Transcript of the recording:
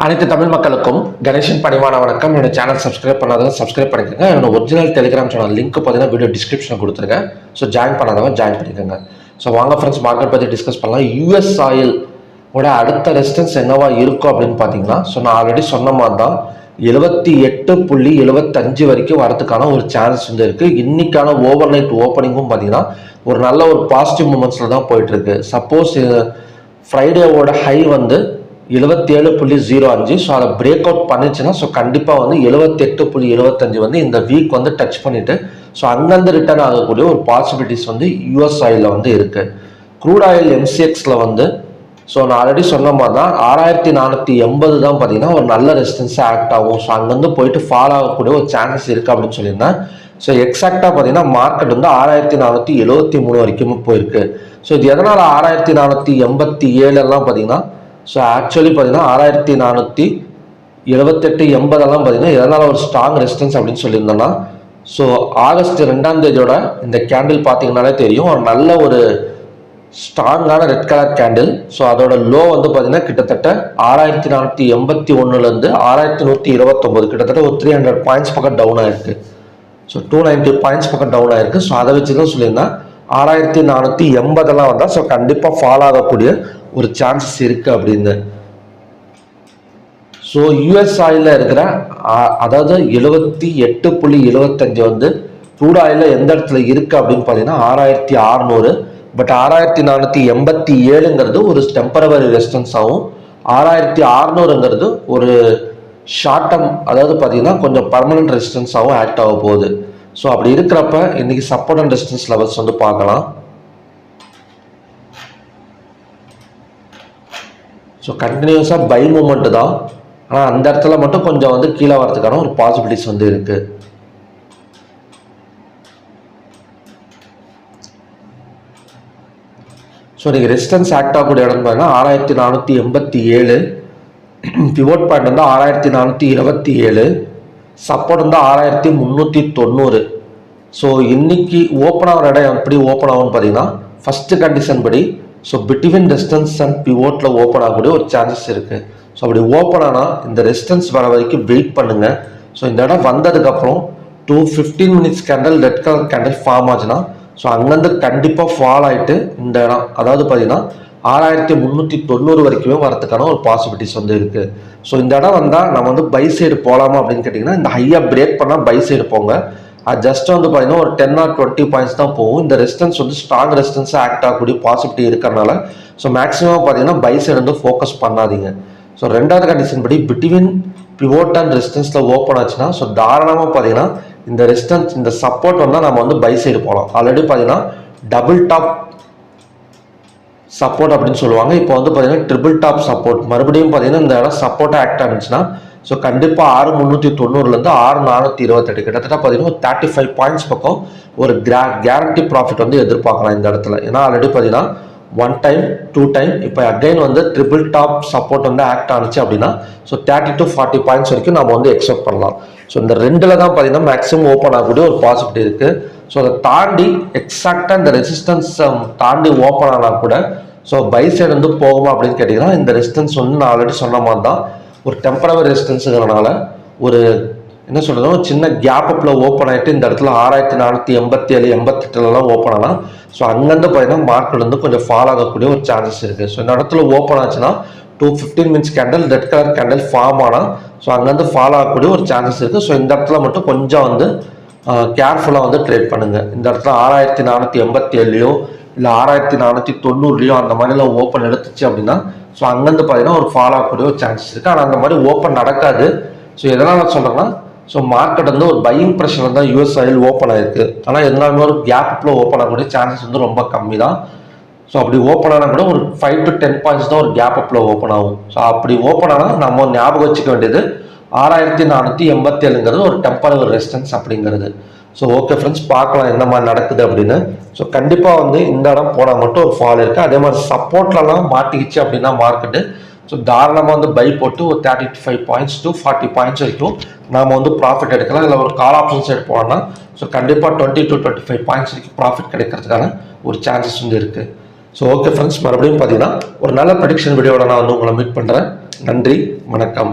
அனைத்து தமிழ் மக்களுக்கும் கணேசன் பணிவான வணக்கம். என்னோட சேனல் சப்ஸ்கிரைப் பண்ணாதவங்க சப்ஸ்கிரைப் பண்ணிக்கோங்க. என்னோட ஒரிஜினல் டெலிகிராம் சேனல் லிங்க் பார்த்தீங்கன்னா வீடியோ டிஸ்கிரிப்ஷனில் கொடுத்துருங்க. ஸோ ஜாயின் பண்ணாதவங்க ஜாயின் பண்ணிக்கோங்க. ஸோ வாங்க ஃப்ரெண்ட்ஸ், மார்க்கெட் பற்றி டிஸ்கஸ் பண்ணலாம். யூஎஸ் ஆயில் ஓட அடுத்த ரெசிஸ்டன்ஸ் என்னவா இருக்கும் அப்படின்னு பார்த்தீங்கன்னா, ஸோ நான் ஆல்ரெடி சொன்ன மாதிரி தான் 78.75 வரைக்கும் வரதுக்கான ஒரு சான்ஸ் வந்து இருக்குது. இன்னைக்கான ஓவர் நைட் ஓப்பனிங்கும் பார்த்தீங்கன்னா ஒரு நல்ல ஒரு பாசிட்டிவ் மூமெண்ட்ஸில் தான் போயிட்டுருக்கு. சப்போஸ் ஃப்ரைடேவோட ஹை வந்து 77.05. ஸோ அதை பிரேக் அவுட் பண்ணிச்சுன்னா ஸோ கண்டிப்பாக வந்து 78.75 வந்து இந்த வீக் வந்து டச் பண்ணிட்டு ஸோ அங்கேருந்து ரிட்டர்ன் ஆகக்கூடிய ஒரு பாசிபிலிட்டிஸ் வந்து யூஎஸ் ஆயிலில் வந்து இருக்குது. க்ரூட் ஆயில் எம்சிஎக்ஸில் வந்து ஸோ நான் ஆல்ரெடி சொன்ன மாதிரி தான் 6480 தான் பார்த்தீங்கன்னா ஒரு நல்ல ரெசிஸ்டன்ஸாக ஆக்ட் ஆகும். ஸோ அங்கேருந்து போயிட்டு ஃபாலோ ஆகக்கூடிய ஒரு சான்சஸ் இருக்குது அப்படின்னு சொல்லியிருந்தேன். ஸோ எக்ஸாக்டாக பார்த்தீங்கன்னா மார்க்கெட் வந்து 6473 வரைக்கும் போயிருக்கு. ஸோ இது எதனால் 6487 எல்லாம் பார்த்தீங்கன்னா ஸோ ஆக்சுவலி பார்த்தீங்கன்னா 6478-80 பார்த்தீங்கன்னா எதனால் ஒரு ஸ்ட்ராங் ரெசிஸ்டன்ஸ் அப்படின்னு சொல்லியிருந்தோம்னா, ஸோ ஆகஸ்ட் 2ஆம் தேதியோட இந்த கேண்டில் பார்த்தீங்கன்னாலே தெரியும், ஒரு நல்ல ஒரு ஸ்ட்ராங்கான ரெட் கலர் கேண்டில். ஸோ அதோட லோ வந்து பார்த்தீங்கன்னா கிட்டத்தட்ட 6481 6129, கிட்டத்தட்ட ஒரு 300 பாயிண்ட்ஸ் பக்கம் டவுன் ஆயிருக்கு. ஸோ 290 பாயிண்ட்ஸ் பக்கம் டவுன் ஆயிருக்கு. ஸோ அதை வச்சு தான் சொல்லியிருந்தேன் 6480 வந்தால் ஸோ கண்டிப்பாக ஃபாலோ ஆகக்கூடிய ஒரு சான்சஸ் இருக்கு அப்படின்னு. ஸோ யூஎஸ் ஆயில இருக்கிற அதாவது 78.75 வந்து க்ரூட் ஆயில எந்த இடத்துல இருக்கு அப்படின்னு பார்த்தீங்கன்னா 6600. பட் 6487 ஒரு டெம்பரவரி ரெசிஸ்டன்ஸ் ஆகும். 6600 ஒரு ஷார்ட் டர்ம், அதாவது பார்த்தீங்கன்னா கொஞ்சம் பர்மனன்ட் ரெசிஸ்டன்ஸாகவும் ஆக்ட் ஆக போகுது. ஸோ அப்படி இருக்கிறப்ப இன்னைக்கு சப்போர்ட் அண்ட் ரெசிஸ்டன்ஸ் லெவல்ஸ் வந்து பார்க்கலாம். ஸோ கண்டினியூஸாக பை மூமெண்ட் தான், ஆனால் அந்த இடத்துல மட்டும் கொஞ்சம் வந்து கீழே வரதுக்கான ஒரு பாசிபிலிட்டிஸ் வந்து இருக்குது. ஸோ நீங்கள் ரெசிஸ்டன்ஸ் ஆக்ட் ஆகக்கூடிய இடம் பார்த்தீங்கன்னா 6487, பிவோட் பாயிண்ட் வந்து 6427, சப்போர்ட் வந்து 6390. ஸோ இன்னைக்கு ஓப்பன் ஆகிற இடம் எப்படி ஓப்பன் ஆகும்னு பார்த்தீங்கன்னா, ஃபஸ்ட்டு கண்டிஷன் படி ஸோ பிட்வீன் ரெசிஸ்டன்ஸ் அண்ட் பிவோட்டில் ஓப்பன் ஆகக்கூடிய ஒரு சான்சஸ் இருக்குது. ஸோ அப்படி ஓப்பன் ஆனால் இந்த ரெசிஸ்டன்ஸ் வர வரைக்கும் வெயிட் பண்ணுங்கள். ஸோ இந்த இடம் வந்ததுக்கப்புறம் 15 minutes candle red colour candle form ஆச்சுன்னா ஸோ அங்கேருந்து கண்டிப்பாக ஃபால் ஆகிட்டு இந்த இடம் அதாவது பார்த்தீங்கன்னா 6390 வரைக்குமே வரதுக்கான ஒரு பாசிபிலிட்டிஸ் வந்து இருக்குது. ஸோ இந்த இடம் வந்தால் நம்ம வந்து பை சைடு போகலாமா அப்படின்னு கேட்டிங்கன்னா, இந்த ஹையாக பிரேக் பண்ணால் பை சைடு போங்க. அது ஜஸ்ட் வந்து பார்த்தீங்கன்னா ஒரு 10 or 20 பாயிண்ட்ஸ் தான் போகும். இந்த ரெசிஸ்டன்ஸ் வந்து ஸ்ட்ராங் ரெசிஸ்டன்ஸாக ஆக்ட் ஆகக்கூடிய பாசிபிலிட்டி இருக்கிறனால ஸோ மேக்ஸிமம் பார்த்தீங்கன்னா பை சைடு வந்து ஃபோக்கஸ் பண்ணாதீங்க. ஸோ ரெண்டாவது கண்டிஷன் படி பிட்வீன் பிவோட் அண்ட் ரெசிஸ்டன்ஸில் ஓப்பன் ஆச்சுன்னா ஸோ தாராளமாக பார்த்தீங்கன்னா இந்த ரெசிஸ்டன்ஸ் இந்த சப்போர்ட் வந்தால் நம்ம வந்து பை சைடு போகலாம். ஆல்ரெடி பார்த்தீங்கன்னா டபுள் டாப் சப்போர்ட் அப்படின்னு சொல்லுவாங்க. இப்போ வந்து பார்த்தீங்கன்னா ட்ரிபிள் டாப் சப்போர்ட், மறுபடியும் பார்த்தீங்கன்னா இந்த இடம் சப்போர்ட்டாக ஆக்ட் ஆனிச்சுன்னா ஸோ கண்டிப்பாக 6390 6428, கிட்டத்தட்ட பார்த்தீங்கன்னா ஒரு 35 பாயிண்ட்ஸ் பக்கம் ஒரு கேரண்டி ப்ராஃபிட் வந்து எதிர்பார்க்கலாம் இந்த இடத்துல. ஏன்னா ஆல்ரெடி பார்த்தீங்கன்னா 1 டைம் 2 டைம் இப்போ அகைன் வந்து ட்ரிபிள் டாப் சப்போர்ட் வந்து ஆக்ட் ஆனிச்சு அப்படின்னா ஸோ 30 to 40 பாயிண்ட்ஸ் வரைக்கும் நம்ம வந்து எக்ஸ்பெக்ட் பண்ணலாம். ஸோ இந்த ரெண்டில் தான் பார்த்தீங்கன்னா மேக்ஸிமம் ஓப்பன் ஆகக்கூடிய ஒரு பாசிபிலிட்டி இருக்குது. ஸோ அதை தாண்டி எக்ஸாக்டாக இந்த ரெசிஸ்டன்ஸ் தாண்டி ஓப்பன் ஆனால் கூட ஸோ பை சைடு வந்து போகுமா அப்படின்னு கேட்டிங்கன்னா, இந்த ரெசிஸ்டன்ஸ் வந்து நான் ஆல்ரெடி சொன்ன மாதிரி தான் ஒரு டெம்பரவரி ரெசிஸ்டன்ஸுங்கிறனால ஒரு என்ன சொல்கிறது ஒரு சின்ன கேப் அப்பில் ஓப்பன் ஆகிட்டு இந்த இடத்துல 6487 88 ஓப்பன் ஆனால் ஸோ அங்கேருந்து பார்த்தீங்கன்னா மார்க்கெட் வந்து கொஞ்சம் ஃபால் ஆகக்கூடிய ஒரு சான்சஸ் இருக்குது. ஸோ இந்த இடத்துல ஓப்பன் ஆச்சுன்னா 15 minutes candle red colour candle form ஆனால் ஸோ அங்கேருந்து ஃபால் ஆகக்கூடிய ஒரு சான்சஸ் இருக்குது. ஸோ இந்த இடத்துல மட்டும் கொஞ்சம் வந்து கேர்ஃபுல்லாக வந்து ட்ரேட் பண்ணுங்கள். இந்த இடத்துல 6487 இல்லை 6490 அந்த மாதிரிலாம் ஓப்பன் எடுத்துச்சு அப்படின்னா ஸோ அங்கேருந்து பார்த்தீங்கன்னா ஒரு ஃபாலோ ஆகக்கூடிய ஒரு சான்சஸ் இருக்குது. ஆனால் அந்த மாதிரி ஓப்பன் நடக்காது. ஸோ எதனால் நான் சொல்கிறேன்னா, ஸோ மார்க்கெட் வந்து ஒரு பையிங் ப்ரெஷர் தான் யூஎஸ் ஆயில் ஓப்பன் ஆகிருக்கு. ஆனால் எதனாலுமே ஒரு கேப்பில் ஓப்பன் ஆகக்கூடிய சான்சஸ் வந்து ரொம்ப கம்மி தான். ஸோ அப்படி ஓப்பன் ஆனால் கூட ஒரு 5 to 10 பாயிண்ட்ஸ் தான் ஒரு கேப் அப்பில் ஓப்பன் ஆகும். ஸோ அப்படி ஓப்பன் ஆனால் நம்ம ஞாபகம் வச்சுக்க வேண்டியது 6487 ஒரு டெம்பரவரி ரெசிஸ்டன்ஸ் அப்படிங்கிறது. ஸோ ஓகே ஃப்ரெண்ட்ஸ், பார்க்கலாம் என்ன மாதிரி நடக்குது அப்படின்னு. ஸோ கண்டிப்பாக வந்து இந்த இடம் போனால் மட்டும் ஒரு ஃபால் இருக்குது. அதே மாதிரி சப்போர்ட்லலாம் மாட்டிக்கிச்சு அப்படின்னா மார்க்கெட்டு ஸோ தாராளமாக வந்து பை போட்டு ஒரு 35 பாயிண்ட்ஸ் to 40 பாயிண்ட்ஸ் வரைக்கும் நாம் வந்து ப்ராஃபிட் எடுக்கலாம். இல்லை ஒரு கால் ஆப்ஷன் சைடு போனோம்னா ஸோ கண்டிப்பாக 20 to 25 பாயிண்ட்ஸ் வரைக்கும் ப்ராஃபிட் கிடைக்கிறதுக்கான ஒரு சான்சஸ் வந்து இருக்குது. ஸோ ஓகே ஃப்ரெண்ட்ஸ், மறுபடியும் பார்த்தீங்கன்னா ஒரு நல்ல ப்ரெடிக்ஷன் வீடியோட நான் வந்து உங்களை மீட் பண்ணுறேன். நன்றி, வணக்கம்.